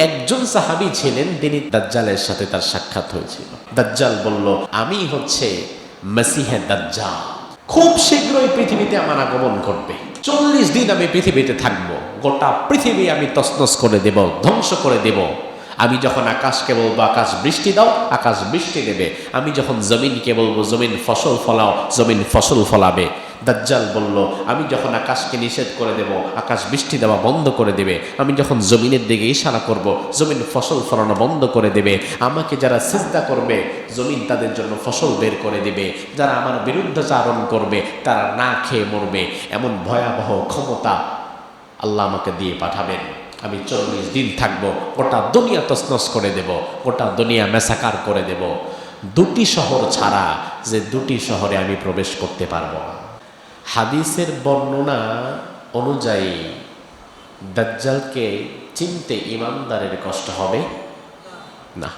একজন সাহাবী ছিলেন, তিনি দাজ্জালের সাথে তার সাক্ষাৎ হয়েছিল। দাজ্জাল বলল, আমি হচ্ছে মসিহে দাজ্জাল, খুব শীঘ্রই পৃথিবীতে আমার আগমন ঘটবে, 40 দিন আমি পৃথিবীতে থাকবো, গোটা পৃথিবী আমি তছনছ করে দেব, ধ্বংস করে দেব। আমি যখন আকাশকে বলবো আকাশ বৃষ্টি দাও, আকাশ বৃষ্টি দেবে। আমি যখন জমিনকে বলবো জমিন ফসল ফলাও, জমিন ফসল ফলাবে। দাজ্জাল বলল, আমি যখন আকাশকে নিষেধ করে দেব, আকাশ বৃষ্টি দেওয়া বন্ধ করে দেবে। আমি যখন জমিনের দিকে ইশারা করব, জমিন ফসল ফলানো বন্ধ করে দেবে। আমাকে যারা সিজদা করবে, জমিন তাদের জন্য ফসল বের করে দেবে। যারা আমার বিরুদ্ধাচারণ করবে, তারা না খেয়ে মরবে। এমন ভয়াবহ ক্ষমতা আল্লাহ আমাকে দিয়ে পাঠাবেন। আমি 40 দিন থাকবো, গোটা দুনিয়া তছনছ করে দেব, গোটা দুনিয়া মেসাকার করে দেব। 2টি শহর ছাড়া যে 2টি শহরে আমি প্রবেশ করতে পারবো। হাদিসের বর্ণনা অনুযায়ী দাজ্জালকে চিনতে ইমানদারের কষ্ট হবে না,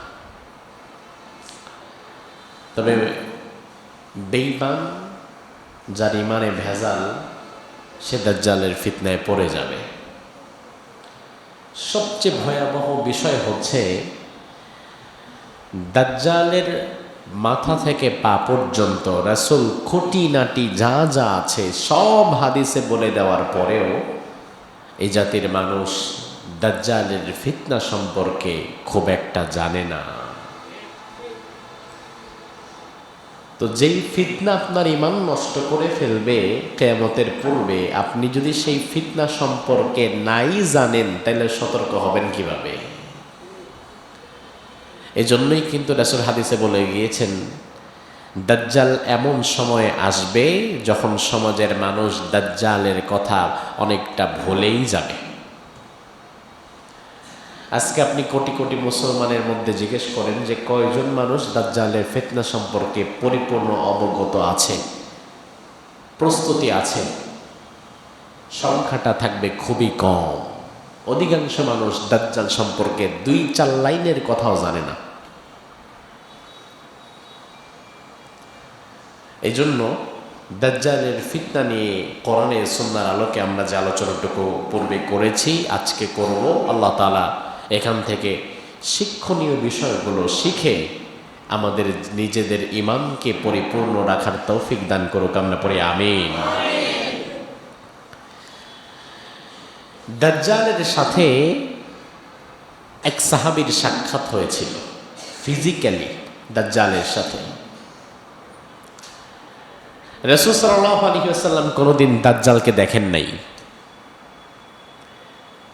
তবে বেঈমান যার ইমানে ভেজাল, সে দাজ্জালের ফিতনায় পড়ে যাবে। সবচেয়ে ভয়াবহ বিষয় হচ্ছে দাজ্জালের মাথা থেকে পা পর্যন্ত রাসূল খুঁটিনাটি যা যা আছে সব হাদিসে বলে দেওয়ার পরেও এই জাতির মানুষ দাজ্জালের ফিতনা সম্পর্কে খুব একটা জানে না। তো যেই ফিতনা আপনার ঈমান নষ্ট করে ফেলবে কিয়ামতের পূর্বে, আপনি যদি সেই ফিতনা সম্পর্কে নাই জানেন, তাহলে সতর্ক হবেন কিভাবে? এজন্যই কিন্তু রাসূল হাদিসে বলে গিয়েছেন, দাজ্জাল এমন সময় আসবে যখন সমাজের মানুষ দাজ্জালের কথা অনেকটা ভুলেই যাবে। আজকে আপনি কোটি কোটি মুসলমানের মধ্যে জিজ্ঞেস করেন যে কয়জন মানুষ দাজ্জালের ফিতনা সম্পর্কে পরিপূর্ণ অবগত আছে, প্রস্তুতি আছে? সংখ্যাটা থাকবে খুবই কম। অধিকাংশ মানুষ দাজ্জাল সম্পর্কে 2-4 লাইনের কথাও জানে না। এই জন্য দাজ্জালের ফিতনা নিয়ে কোরআনের সুন্নাহর আলোকে আমরা যে আলোচনাটুকু পূর্বে করেছি, আজকে করব। আল্লাহ তাআলা এখান থেকে শিক্ষণীয় বিষয়গুলো শিখে আমাদের নিজেদের ঈমানকে পরিপূর্ণ রাখার তৌফিক দান করুক। আমরা পড়ি আমিন। দাজ্জালের সাথে এক সাহাবীর সাক্ষাৎ হয়েছিল ফিজিক্যালি দাজ্জালের সাথে। রাসূল সাল্লাল্লাহু আলাইহি ওয়াসাল্লাম কোনোদিন দাজ্জালকে দেখেন নাই,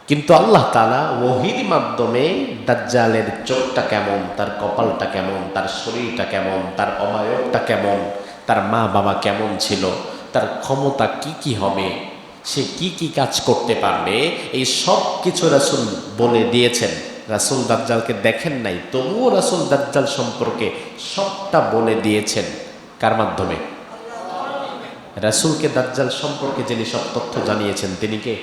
কিন্তু আল্লাহ তাআলা ওহীর মাধ্যমে দাজ্জালের চোখটা কেমন, তার কপালটা কেমন, তার শরীরটা কেমন, তার অবয়বটা কেমন, তার মা বাবা কেমন ছিল, তার ক্ষমতা কি কি হবে, সে কি কি কাজ করতে পারবে, এই সব কিছু রাসূল বলে দিয়েছেন। রাসূল দাজ্জালকে দেখেন নাই, তবুও রাসূল দাজ্জাল সম্পর্কে সবটা বলে দিয়েছেন। কার মাধ্যমে? রাসূলকে দাজ্জাল সম্পর্কে যিনি সব তথ্য জানিয়েছেন তিনি কে?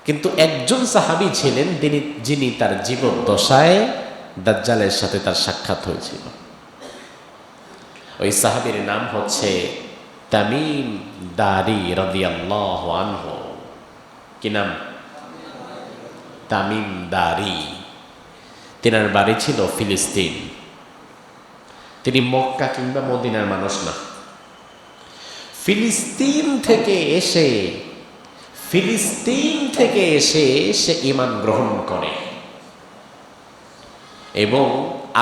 কিন্তু একজন সাহাবী ছিলেন যিনি তার জীবদ্দশায় দাজ্জালের সাথে তার সাক্ষাৎ হয়েছিল। ওই সাহাবীর নাম হচ্ছে তামিম দারি রাদিয়াল্লাহু আনহু। কি নাম? তামিম দারি। তিনার বাড়ি ছিল ফিলিস্তিন। তিনি মক্কা কিংবা মদিনার মানুষ না, ফিলিস্তিন থেকে এসে সে ঈমান গ্রহণ করে। এবং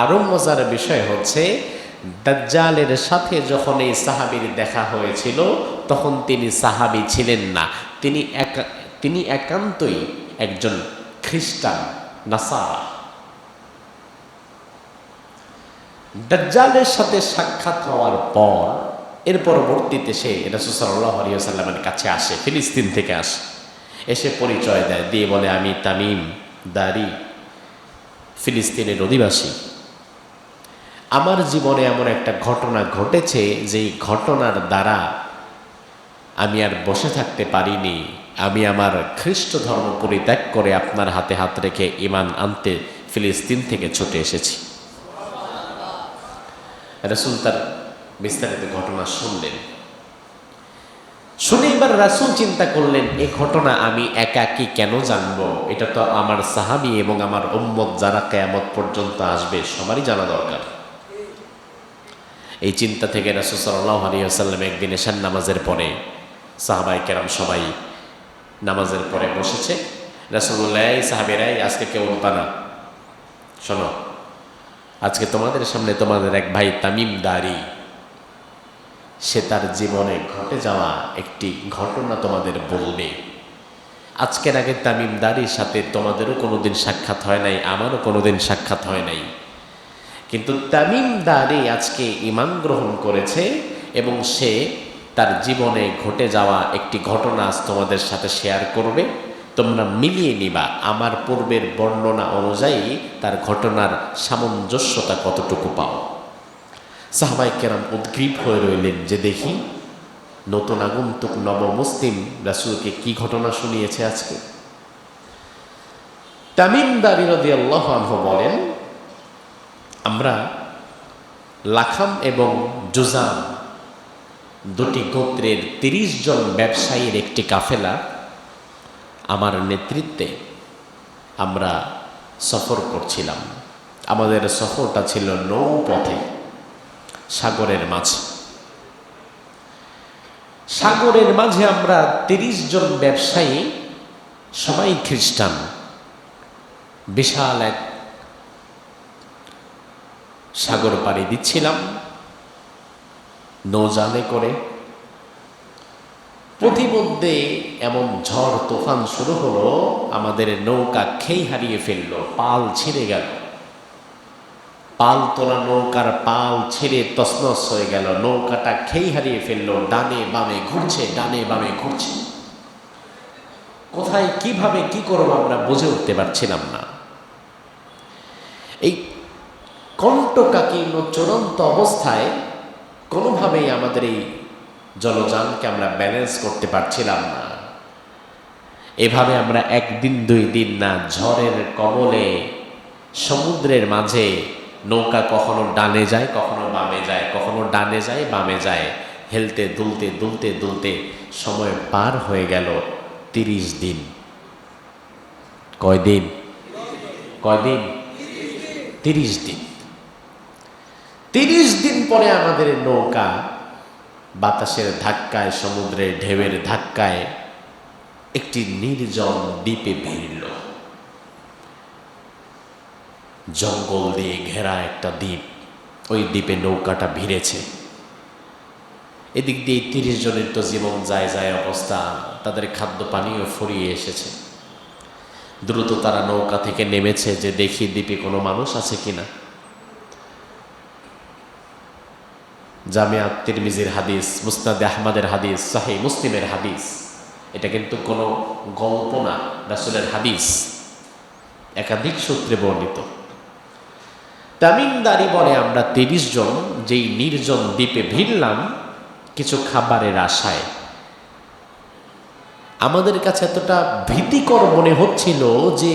আরো মজার বিষয় হচ্ছে, দাজ্জালের সাথে যখন এই সাহাবীর দেখা হয়েছিল তখন তিনি সাহাবী ছিলেন না, তিনি একান্তই একজন খ্রিস্টান, নাসারা। দাজ্জালের সাথে সাক্ষাৎ হওয়ার পর এর পরবর্তীতে সে রাসূল সাল্লাল্লাহু আলাইহি ওয়াসাল্লামের কাছে আসে, ফিলিস্তিন থেকে আসে, এসে পরিচয় দেয়, দিয়ে বলে, আমি তামিম দারি, ফিলিস্তিনের অধিবাসী। আমার জীবনে এমন একটা ঘটনা ঘটেছে, যেই ঘটনার দ্বারা আমি আর বসে থাকতে পারিনি। আমি আমার খ্রিস্ট ধর্ম পরিত্যাগ করে আপনার হাতে হাত রেখে ঈমান আনতে ফিলিস্তিন থেকে ছুটে এসেছি। রাসূল তার বিস্তারিত ঘটনা শুনলেন। শুনে এবার রাসূল চিন্তা করলেন, এ ঘটনা আমি একাকী কেন জানবো? এটা তো আমার সাহাবী এবং আমার উম্মত যারা কিয়ামত পর্যন্ত আসবে সবারই জানা দরকার। এই চিন্তা থেকে রাসূল সাল্লাল্লাহু আলাইহি ওয়াসাল্লাম একদিন এশার নামাজের পরে সাহাবায়ে কেরাম সবাই নামাজের পরে বসেছে। রাসূল বললেন, এই সাহাবীরাই, আজকে কেউ উঠবা না, শোনো, আজকে তোমাদের সামনে তোমাদের এক ভাই তামিম দারি, সে তার জীবনে ঘটে যাওয়া একটি ঘটনা তোমাদের বলবে। আজকের আগে তামিম দারির সাথে তোমাদেরও কোনোদিন সাক্ষাৎ হয় নাই, আমারও কোনোদিন সাক্ষাৎ হয় নাই, কিন্তু তামিম দারি আজকে ঈমান গ্রহণ করেছে এবং সে তার জীবনে ঘটে যাওয়া একটি ঘটনা আজ তোমাদের সাথে শেয়ার করবে। তোমরা মিলিয়ে নিবা আমার পূর্বের বর্ণনা অনুযায়ী তার ঘটনার সামঞ্জস্যতা কতটুকু পাও। সাহাবায়ে কেরাম উদ্গ্রীব হয়ে রইলেন যে দেখি নতুন আগন্তুক নবমুসলিম রাসূলকে কি ঘটনা শুনিয়েছে আজকে। তামিম দারি রাদিয়াল্লাহু আনহু বলেন, আমরা লাখাম এবং জুজাম দুটি গোত্রের ৩০ জন ব্যবসায়ীর একটি কাফেলা আমার নেতৃত্বে আমরা সফর করছিলাম। আমাদের সফরটা ছিল নৌপথে, সাগরের মাঝে। সাগরের মাঝে আমরা ৩০ জন ব্যবসায়ী, সবাই খ্রিস্টান, বিশাল এক সাগর পাড়ি দিচ্ছিলাম নৌযানে করে। প্রতিমধ্যে এমন ঝড় তুফান শুরু হলো, আমাদের নৌকা খেই হারিয়ে ফেললো, পাল ছিঁড়ে গেল। পাল তোলা নৌকার পাল ছিঁড়ে তছনছ হয়ে গেল, নৌকাটা খেই হারিয়ে ফেললো, ডানে বামে ঘুরছে, ডানে বামে ঘুরছে। কোথায় কিভাবে কি করবো আমরা বুঝে উঠতে পারছিলাম না। এই কণ্টকাকীর্ণ চূড়ান্ত অবস্থায় কোনোভাবেই আমাদের এই জলযানকে আমরা ব্যালেন্স করতে পারছিলাম না। এভাবে আমরা একদিন দুই দিন না, ঝড়ের কবলে সমুদ্রের মাঝে নৌকা কখনো ডানে যায়, কখনো বামে যায়, কখনো ডানে যায় বামে যায়, হেলতে দুলতে দুলতে দুলতে সময় পার হয়ে গেল ৩০ দিন। কয়দিন? ৩০ দিন। ৩০ দিন পরে আমাদের নৌকা বাতাসের ধাক্কায়, সমুদ্রের ঢেউয়ের ধাক্কায় একটি নির্জন দ্বীপে ভিড়ল। জঙ্গল দিয়ে ঘেরা একটা দ্বীপ, ওই দ্বীপে নৌকাটা ভিড়েছে। এদিক দিয়ে ৩০ জনের তো জীবন যায় যায় অবস্থা, তাদের খাদ্য পানীয় ফুরিয়ে এসেছে। দ্রুত তারা নৌকা থেকে নেমেছে যে দেখি দ্বীপে কোনো মানুষ আছে কিনা। জামিয়া তিরমিজির হাদিস, মুসনাদে আহমদের হাদিস, সহিহ মুসলিমের হাদিস, এটা কিন্তু কোনো গল্প না, রাসূলের হাদিস, একাধিক সূত্রে বর্ণিত। তামিম দারি বলে, আমরা ৩০ জন যেই নির্জন দ্বীপে ভিড়লাম কিছু খাবারের আশায়। আমাদের কাছে এতটা ভীতিকর মনে হচ্ছিল যে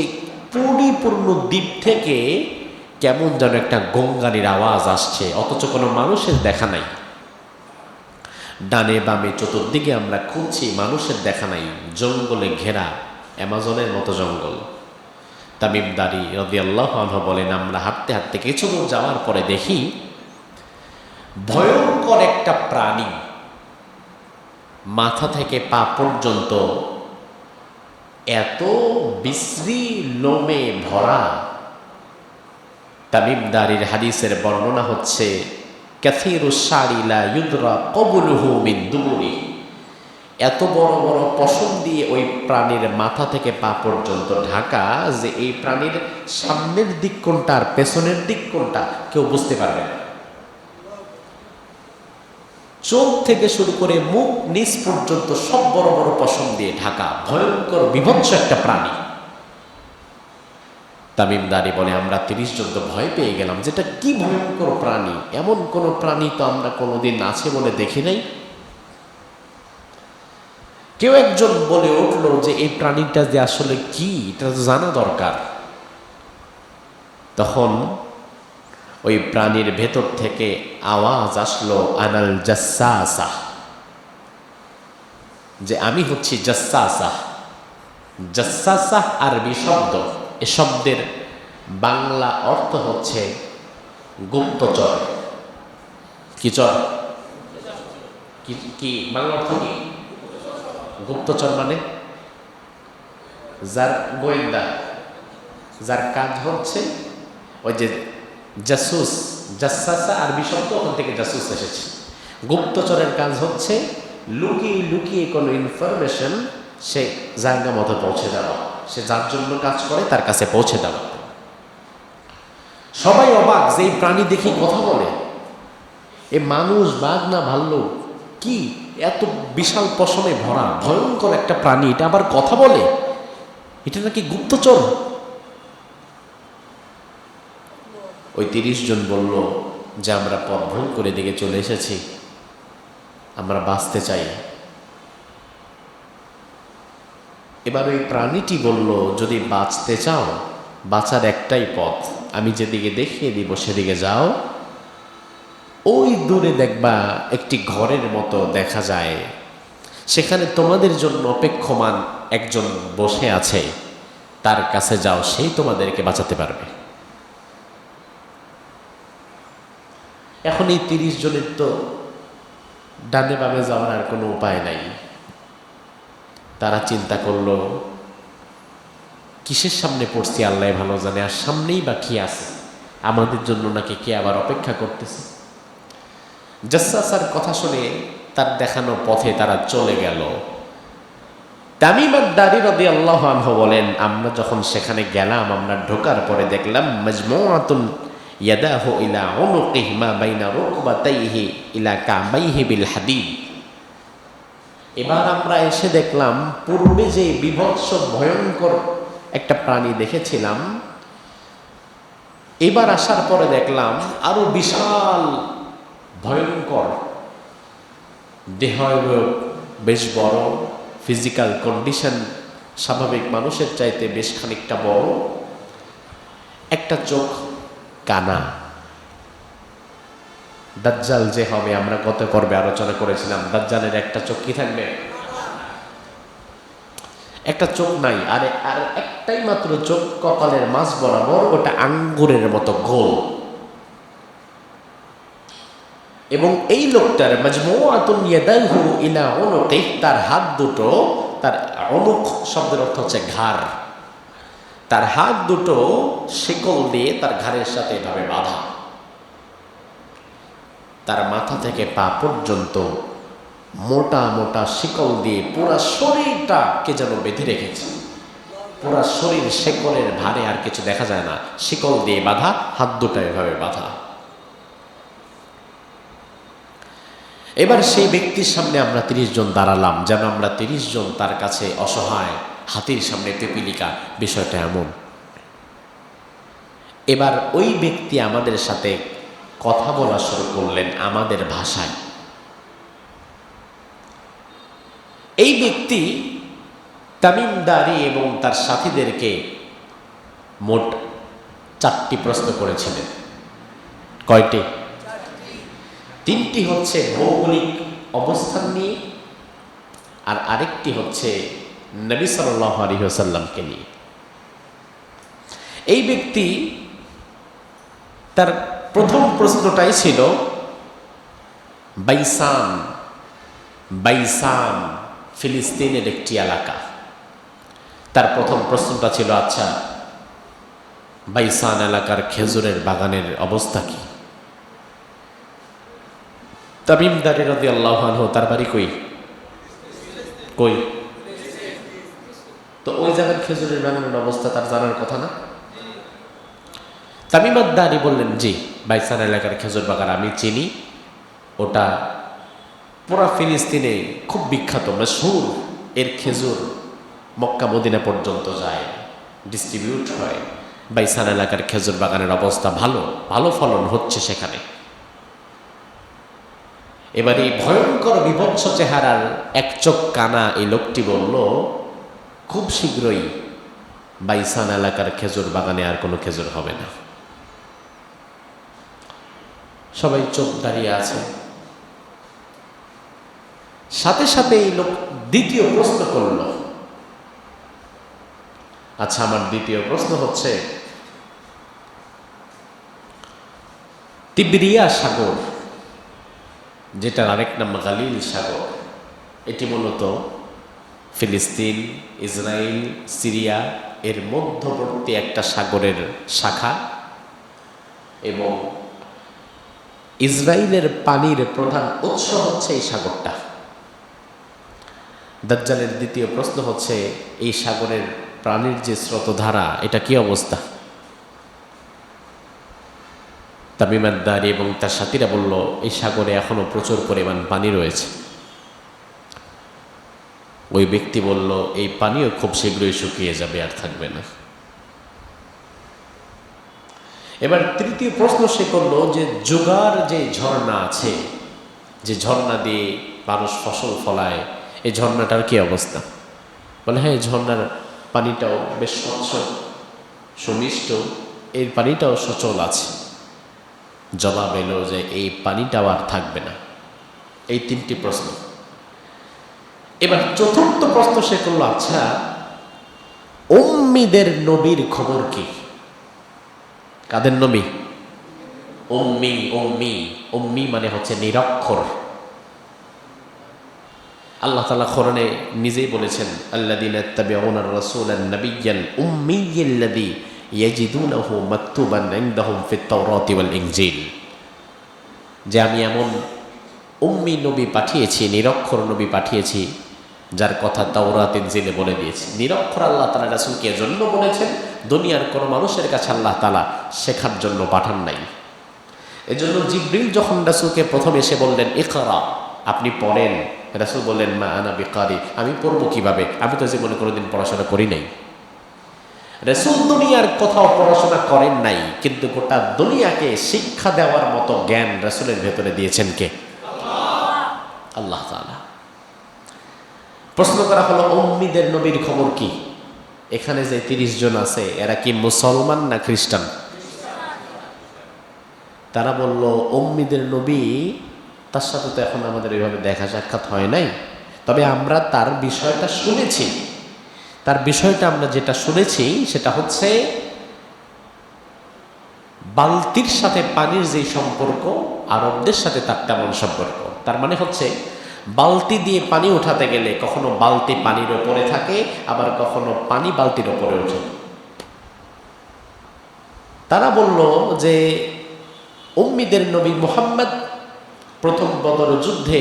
পরিপূর্ণ দ্বীপ থেকে কেমন যেন একটা গঙ্গানির আওয়াজ আসছে, অথচ কোনো মানুষের দেখা নাই। ডানে বামে চতুর্দিকে আমরা খুঁজছি, মানুষের দেখা নাই। জঙ্গলে ঘেরা, অ্যামাজনের মতো জঙ্গল। তামিম দারি রাদিয়াল্লাহু আনহু বলেন, আমরা হাঁটতে হাঁটতে কিছু দূর যাওয়ার পরে দেখি ভয়ঙ্কর একটা প্রাণী, মাথা থেকে পা পর্যন্ত এত বিশ্রী লোমে ভরা। তামিম দারির হাদিসের বর্ণনা হচ্ছে, কাসীরুশ শারি লা ইউদরা ক্বাবুলুহু মিন দুবুরি। এত বড় বড় পশম দিয়ে ওই প্রাণীর মাথা থেকে পা পর্যন্ত ঢাকা যে এই প্রাণীর সামনের দিক কোনটা আর পেছনের দিক কোনটা কেউ বুঝতে পারবে না। চোখ থেকে শুরু করে মুখ নিচ পর্যন্ত সব বড় বড় পশম দিয়ে ঢাকা, ভয়ঙ্কর বিভৎস একটা প্রাণী। তামিম দারি বলে, আমরা ৩০ জন তো ভয় পেয়ে গেলাম, যেটা কি ভয়ঙ্কর প্রাণী, এমন কোন প্রাণী তো আমরা কোনোদিন আছে বলে দেখি নাই। কেউ একজন বলে উঠল যে এই প্রাণীটা যে আসলে কি, এটা তো জানা দরকার। তখন ওই প্রাণীর ভেতর থেকে আওয়াজ আসলো, আনাল জাসাসা, যে আমি হচ্ছি জাসসাসা। জাসসাসা আরবি শব্দ, এ শব্দের বাংলা অর্থ হচ্ছে গুপ্তচর। কি চর? কি বাংলা অর্থ কি? গুপ্তচর মানে যার গোয়েন্দা, যার কাজ হচ্ছে ওই যে জাসুস। জাসসাসা আরবি শব্দ, ওখান থেকে জাসুস এসেছে। গুপ্তচরের কাজ হচ্ছে লুকিয়ে লুকিয়ে কোনো ইনফরমেশন সে জায়গা মতো পৌঁছে দেওয়া, সে যার জন্য কাজ করে তার কাছে পৌঁছে দেওয়া। সবাই অবাক যে এই প্রাণী দেখি কথা বলে। এ মানুষ, বাঘ না ভাল্লুক, কি এত বিশাল পশমে ভরা ভয়ঙ্কর একটা প্রাণী, এটা আবার কথা বলে, এটা নাকি গুপ্তচর। ওই 30 জন বলল যে আমরা পথ ভুল করে দিকে চলে এসেছি, আমরা বাঁচতে চাই। এবার ওই প্রাণীটি বলল, যদি বাঁচতে চাও, বাঁচার একটাই পথ, আমি যেদিকে দেখিয়ে দিব সেদিকে যাও। ওই দূরে দেখবা একটি ঘরের মতো দেখা যায়, সেখানে তোমাদের জন্য অপেক্ষমান একজন বসে আছে, তার কাছে যাও, সেই তোমাদেরকে বাঁচাতে পারবে। এখন এই 30 জনের তো ডানে বামে যাওয়ার আর কোনো উপায় নাই। তারা চিন্তা করলো, কিসের সামনে পড়ছি আল্লাহ ভালো জানে, আর সামনেই বা কি আছে, আমাদের জন্য নাকি কে আবার অপেক্ষা করতেছে। জাসসাসার কথা শুনে তার দেখানো পথে তারা চলে গেল। তামিম আদ-দারি রাদিয়াল্লাহু আনহু বলেন, আমরা যখন সেখানে গেলাম, আমরা ঢোকার পরে দেখলাম মাজমুআতুন ইয়াদাহু ইলা উনুকিহি মা বাইনা রুকবাতাইহি ইলা কাবাইহি বিল হাদিদ। এবার আমরা এসে দেখলাম, পূর্বে যে বিভৎস ভয়ঙ্কর একটা প্রাণী দেখেছিলাম, এবার আসার পরে দেখলাম আরো বিশাল ভয়ঙ্কর, দেহ বেশ বড়, ফিজিক্যাল কন্ডিশন স্বাভাবিক মানুষের চাইতে বেশ খানিকটা বড়, একটা চোখ কানা। দাজ্জাল যে হবে, আমরা গত পর্বে আলোচনা করেছিলাম, দাজ্জালের একটা চোখ কি থাকবে? একটা চোখ নাই, আর একটাই মাত্র চোখ কপালের মাঝ বরাবর, ওটা আঙ্গুরের মতো গোল। এবং এই লোকটার মাজমুআতুন ইয়াদাহু ইলা উনুকিহি, তার হাত দুটো, তার উনুক শব্দের অর্থ হচ্ছে ঘাড়, তার হাত দুটো শিকল দিয়ে তার ঘাড়ের সাথে এভাবে বাঁধা। তার মাথা থেকে পা পর্যন্ত মোটা মোটা শিকল দিয়ে পুরা শরীরটা কে যেন বেঁধে রেখেছে। পুরা শরীর শিকলের ভারে, আর কিছু দেখা যায় না, শিকল দিয়ে বাঁধা, হাত দুটো এভাবে বাঁধা। এবার সেই ব্যক্তির সামনে আমরা 30 জন দাঁড়ালাম, যেন আমরা 30 জন তার কাছে অসহায়, হাতির সামনে পিপিলিকা, বিষয়টা এমন। এবার ওই ব্যক্তি আমাদের সাথে কথা বলা শুরু করলেন আমাদের ভাষায়। এই ব্যক্তি তামিম দারি এবং তার সাথীদেরকে মোট 4টি প্রশ্ন করেছিলেন। কয়টি? 3টি হচ্ছে ভৌগোলিক অবস্থান নিয়ে, আর আরেকটি হচ্ছে নবী সাল্লাল্লাহু আলাইহি ওয়াসাল্লামকে নিয়ে। এই ব্যক্তি তার প্রথম প্রশ্নটাই ছিল বাইসান। বাইসান ফিলিস্তিনের একটি এলাকা। তার প্রথম প্রশ্নটা ছিল, আচ্ছা বাইসান এলাকার খেজুরের বাগানের অবস্থা কি? তামিম দারি রাদিয়াল্লাহু আনহু, তার বাড়ি কই? কই? তো ওই জায়গার খেজুরের বাগানের অবস্থা তার জানার কথা না? তামিম আদ-দারি বললেন, জি, বাইসান এলাকার খেজুর বাগান আমি চিনি, ওটা পুরা ফিলিস্তিনে খুব বিখ্যাত, মশহুর। এর খেজুর মক্কা মদিনা পর্যন্ত যায়, ডিস্ট্রিবিউট হয়। বাইসান এলাকার খেজুর বাগানের অবস্থা ভালো, ভালো ফলন হচ্ছে সেখানে। এবার এই ভয়ঙ্কর বিভৎস চেহারার এক চোখ কানা এই লোকটি বলল, খুব শীঘ্রই বাইসান এলাকার খেজুর বাগানে আর কোনো খেজুর হবে না। সবাই চোখ দাঁড়িয়ে আছে। সাথে সাথে এই লোক দ্বিতীয় প্রশ্ন করল। আচ্ছা, আমার দ্বিতীয় প্রশ্ন হচ্ছে, তিব্রিয়া সাগর, যেটার আরেক নাম গালিল সাগর, এটি মূলত ফিলিস্তিন, ইসরায়েল, সিরিয়া এর মধ্যবর্তী একটা সাগরের শাখা, এবং ইসরায়েলের পানির প্রধান উৎস হচ্ছে এই সাগরটা। দাজ্জালের দ্বিতীয় প্রশ্ন হচ্ছে, এই সাগরের পানির যে স্রোতধারা, এটা কি অবস্থা? তামিম আদ-দারি এবং তার সাথীরা বলল, এই সাগরে এখনো প্রচুর পরিমাণ পানি রয়েছে। ওই ব্যক্তি বলল, এই পানিও খুব শীঘ্রই শুকিয়ে যাবে, আর থাকবে না। এবার তৃতীয় প্রশ্ন সে করলো যে, জোগার যে ঝর্ণা আছে, যে ঝর্ণা দিয়ে মানুষ ফসল ফলায়, এই ঝর্ণাটার কি অবস্থা? বলে, হ্যাঁ, ঝর্ণার পানিটাও বেশ স্বচ্ছ, সুমিষ্ট, এর পানিটাও সচল আছে। জবাব এলো যে এই পানিটাও আর থাকবে না। এই তিনটি প্রশ্ন। এবার চতুর্থ প্রশ্ন সে করলো, আচ্ছা, উম্মিদের নবীর খবর কি? কাদের নবী? উম্মি। উম্মি উম্মি মানে হচ্ছে নিরক্ষর। আল্লাহ তাআলা কোরআনে নিজেই বলেছেন, আল্লাযীনা ইত্তাবিউনা আর-রাসূলান নাবিয়্যাল উম্মিয়্যাল্লাযী ইয়াজিদুনাহু মাকতুবান ইনদাহুম ফিত তাওরাতি ওয়াল ইনজিল, যে আমি এমন উম্মি নবী পাঠিয়েছি, নিরক্ষর নবী পাঠিয়েছি, যার কথা তাওরাত ইনজিলে বলে দিয়েছি। নিরক্ষর আল্লাহ তাআলা রাসূলকে এজন্য বলেছেন, দুনিয়ার কোনো মানুষের কাছে আল্লাহ তাআলা শেখার জন্য পাঠান নাই। এজন্য জিবরিল যখন রাসূলকে প্রথম এসে বললেন, ইকরা, আপনি পড়েন, রাসূল বললেন, মা আনা বিকারি, আমি পড়বো কিভাবে, আমি তো জীবনে কোনোদিন পড়াশোনা করি নাই। রাসূল দুনিয়ার কোথাও পড়াশোনা করেন নাই, কিন্তু গোটা দুনিয়াকে শিক্ষা দেওয়ার মতো জ্ঞান রাসূলের ভেতরে দিয়েছেন কে? আল্লাহ তাআলা। প্রশ্ন করা হলো, উম্মিদের নবীর খবর কি? এখানে যে 30 জন আছে, এরা কি মুসলমান না খ্রিস্টান? তারা বলল, উম্মিদের নবী, তার সাথে তো এখন আমাদের এইভাবে দেখা সাক্ষাৎ হয় নাই, তবে আমরা তার বিষয়টা শুনেছি। তার বিষয়টা আমরা যেটা শুনেছি সেটা হচ্ছে, বালতির সাথে পানির যে সম্পর্ক, আরবদের সাথে তার তেমন সম্পর্ক। তার মানে হচ্ছে, বালতি দিয়ে পানি উঠাতে গেলে কখনো বালতি পানির ওপরে থাকে, আবার কখনো পানি বালতির ওপরে ওঠে। তারা বলল যে, উম্মিদের নবী মুহাম্মদ প্রথম বদর যুদ্ধে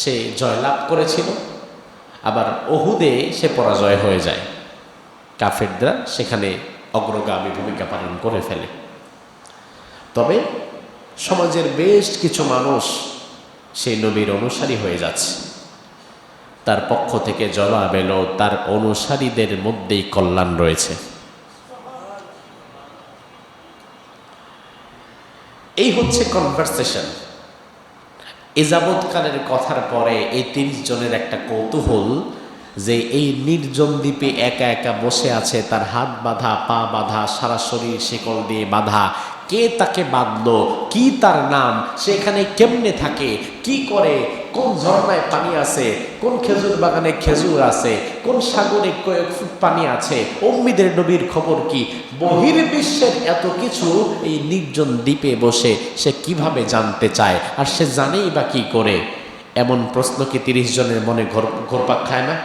সে জয়লাভ করেছিল, আবার উহুদে সে পরাজয় হয়ে যায়, কাফেররা সেখানে অগ্রগামী ভূমিকা পালন করে ফেলে। তবে সমাজের বেশ কিছু মানুষ সেই নবীর অনুসারী হয়ে যাচ্ছে। তার পক্ষ থেকে জবাব এলো, তার অনুসারীদের মধ্যেই কল্যাণ রয়েছে। এই হচ্ছে কনভারসেশন। এযাবৎকালের কথার পরে এই 30 জনের একটা কৌতূহল, যে এই নির্জন দ্বীপে একা একা বসে আছে, তার হাত বাঁধা, পা বাঁধা, সারা শরীর শিকল দিয়ে বাঁধা, কে তাকে বাঁধলো, কি তার নাম, সেখানে কেমনে থাকে, কি করে, কোন ঝর্ণায় পানি আছে, কোন খেজুর বাগানে খেজুর আছে, কোন সাগরে কয়েক ফুট পানি আছে, উম্মিদের নবীর খবর কি, বহির্বিশ্বের এত কিছু এই নির্জন দ্বীপে বসে সে কিভাবে জানতে চায়, আর সে জানেই বা কি করে? এমন প্রশ্ন কি 30 জনের মনে ঘুরপাক খায় না?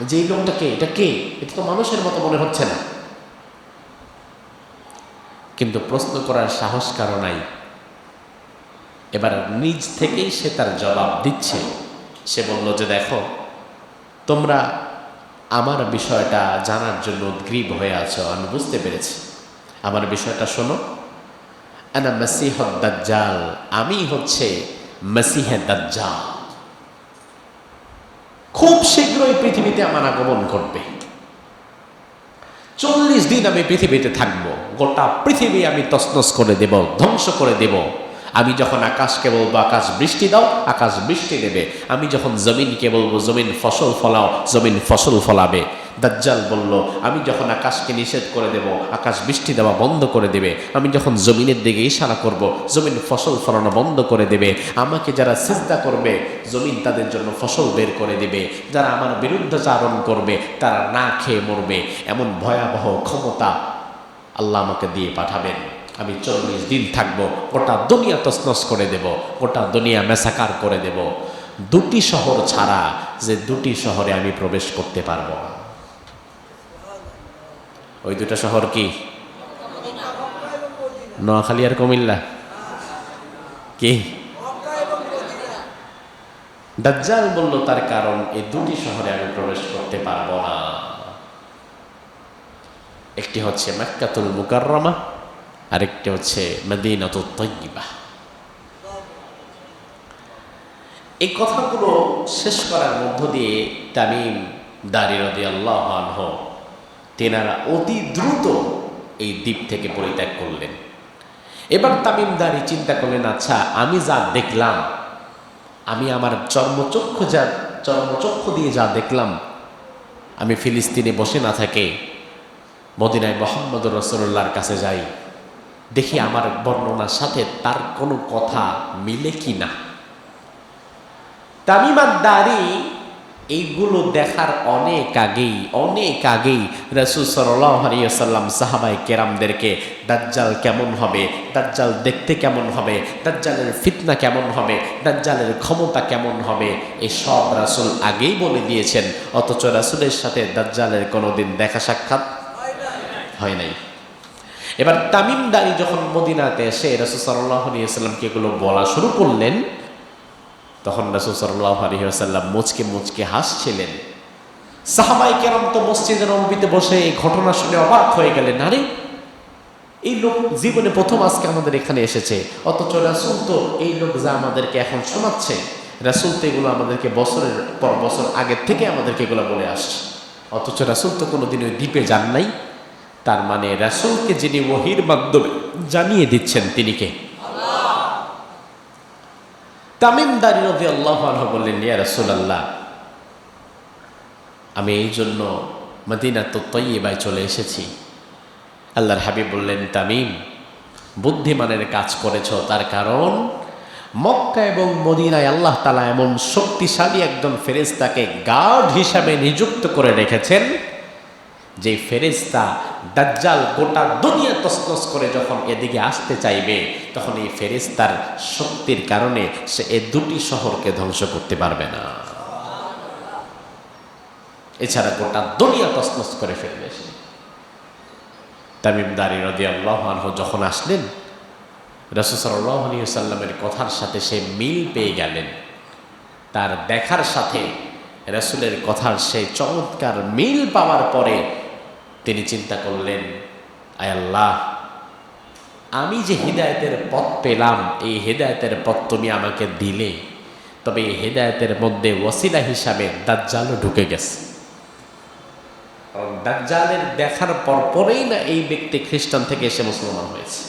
যে এই লোকটা কে, এটা কে, এটা তো মানুষের মতো মনে হচ্ছে না। কিন্তু প্রশ্ন করার সাহস কারো নাই। এবার নিজ থেকেই সে তার জবাব দিচ্ছে। সে বলল যে, দেখো, তোমরা আমার বিষয়টা জানার জন্য উদ্গ্রীব হয়ে আছো, আমি বুঝতে পেরেছি। আমার বিষয়টা শোনো। আনা মাসিহুদ দাজ্জাল, আমি হচ্ছে মাসিহে দাজ্জাল। খুব শীঘ্রই পৃথিবীতে আমার আগমন ঘটবে। 40 দিন আমি পৃথিবীতে থাকব, গোটা পৃথিবী আমি তছনছ করে দেব, ধ্বংস করে দেব। আমি যখন আকাশকে বলবো আকাশ বৃষ্টি দাও, আকাশ বৃষ্টি দেবে। আমি যখন জমিনকে বলবো জমিন ফসল ফলাও, জমিন ফসল ফলাবে। দাজ্জাল বলল, আমি যখন আকাশকে নিষেধ করে দেব, আকাশ বৃষ্টি দেওয়া বন্ধ করে দেবে। আমি যখন জমিনের দিকে ইশারা করব, জমিন ফসল ফলানো বন্ধ করে দেবে। আমাকে যারা সিজদা করবে, জমিন তাদের জন্য ফসল বের করে দেবে। যারা আমার বিরুদ্ধাচারণ করবে, তারা না খেয়ে মরবে। এমন ভয়াবহ ক্ষমতা আল্লাহ আমাকে দিয়ে পাঠাবেন। আমি 40 দিন থাকবো, গোটা দুনিয়া তছনছ করে দেব, গোটা দুনিয়া মেসাকার করে দেব। দুটি শহর ছাড়া যে দুটি শহরে আমি প্রবেশ করতে পারবো না। ওই দুটা শহর কি? নোয়াখালী আর কুমিল্লা। কি? দাজ্জাল বলল তার কারণ এই দুটি শহরে আমি প্রবেশ করতে পারবো না। একটি হচ্ছে মক্কাতুল মুকাররমা, আরেকটি হচ্ছে মদিনাতুত তাইয়্যিবা। এই কথাগুলো শেষ করার মধ্য দিয়ে তামিম দারী রাদিয়াল্লাহু আনহু তেনারা অতি দ্রুত এই দ্বীপ থেকে পরিত্যাগ করলেন। এবার তামিম দারী চিন্তা করলেন, আচ্ছা আমি যা দেখলাম, আমি আমার চর্মচক্ষু দিয়ে যা দেখলাম, আমি ফিলিস্তিনে বসে না থাকে মদিনায় মুহাম্মদুর রাসূলুল্লাহর কাছে যাই, দেখি আমার বর্ণনার সাথে তার কোনো কথা মিলে কি না। তামিম দারী এইগুলো দেখার অনেক আগেই রাসূল সাল্লাল্লাহু আলাইহি ওয়াসাল্লাম সাহাবায়ে কেরামদেরকে দাজ্জাল কেমন হবে, দাজ্জাল দেখতে কেমন হবে, দাজ্জালের ফিতনা কেমন হবে, দাজ্জালের ক্ষমতা কেমন হবে, এই সব রাসূল আগেই বলে দিয়েছেন। অথচ রাসূলের সাথে দাজ্জালের কোনোদিন দেখা সাক্ষাৎ হয় নাই। এবার তামিম দারী যখন মদিনাতে এসে রাসূল সাল্লাল্লাহু আলাইহি ওয়াসাল্লামকে এগুলো বলা শুরু করলেন, তখন রাসূল সাল্লাল্লাহু আলাইহি ওয়াসাল্লাম মুচকে মুচকে হাসছিলেন। সাহাবায়ে কেরাম তো মসজিদে নববীতে বসে এই ঘটনা শুনে অবাক হয়ে গেলেন। আরে এই লোক জীবনে প্রথম আজকে আমাদের এখানে এসেছে, অথচ রাসূল তো এই লোক যা আমাদেরকে এখন শোনাচ্ছে, রাসূল তো এগুলো আমাদেরকে বছরের পর বছর আগে থেকে আমাদেরকে এগুলো বলে আসছে, অথচ রাসূল তো কোনোদিন ওই দ্বীপে যান নাই। তার মানে রাসূলকে যিনি ওহীর মাধ্যমে জানিয়ে দিচ্ছেন তিনি কে? তামিম দারী রাদিয়াল্লাহু আনহু বললেন, ইয়া রাসূলুল্লাহ, আমি এই জন্য মদিনাতুত তাইয়্যিবায় চলে এসেছি। আল্লাহর হাবিব বললেন, তামিম বুদ্ধিমানের কাজ করেছ, তার কারণ মক্কা এবং মদিনায় আল্লাহ তাআলা এমন শক্তিশালী একজন ফেরেশতাকে গার্ড হিসাবে নিযুক্ত করে রেখেছেন, যে ফেরেশতা দাজ্জাল গোটা দুনিয়া তছনছ করে যখন এদিকে আসতে চাইবে, তখন এই ফেরেশতার শক্তির কারণে সে এই দুটি শহরকে ধ্বংস করতে পারবে না। এছাড়া গোটা দুনিয়া তছনছ করে ফেলবে সে। তামিম দারী রাদিয়াল্লাহু আনহু যখন আসলেন, রাসূল সাল্লাল্লাহু আলাইহি ওয়াসাল্লামের কথার সাথে সে মিল পেয়ে গেলেন। তার দেখার সাথে রাসূলের কথার সেই চমৎকার মিল পাওয়ার পরে তিনি চিন্তা করলেন, আয় আল্লাহ, আমি যে হিদায়াতের পথ পেলাম, এই হিদায়াতের পথ তুমি আমাকে দিলে, তবে এই হিদায়াতের মধ্যে ওসিলা হিসাবে দাজ্জালও ঢুকে গেছে। দাজ্জালের দেখার পরেই না এই ব্যক্তি খ্রিস্টান থেকে এসে মুসলমান হয়েছে।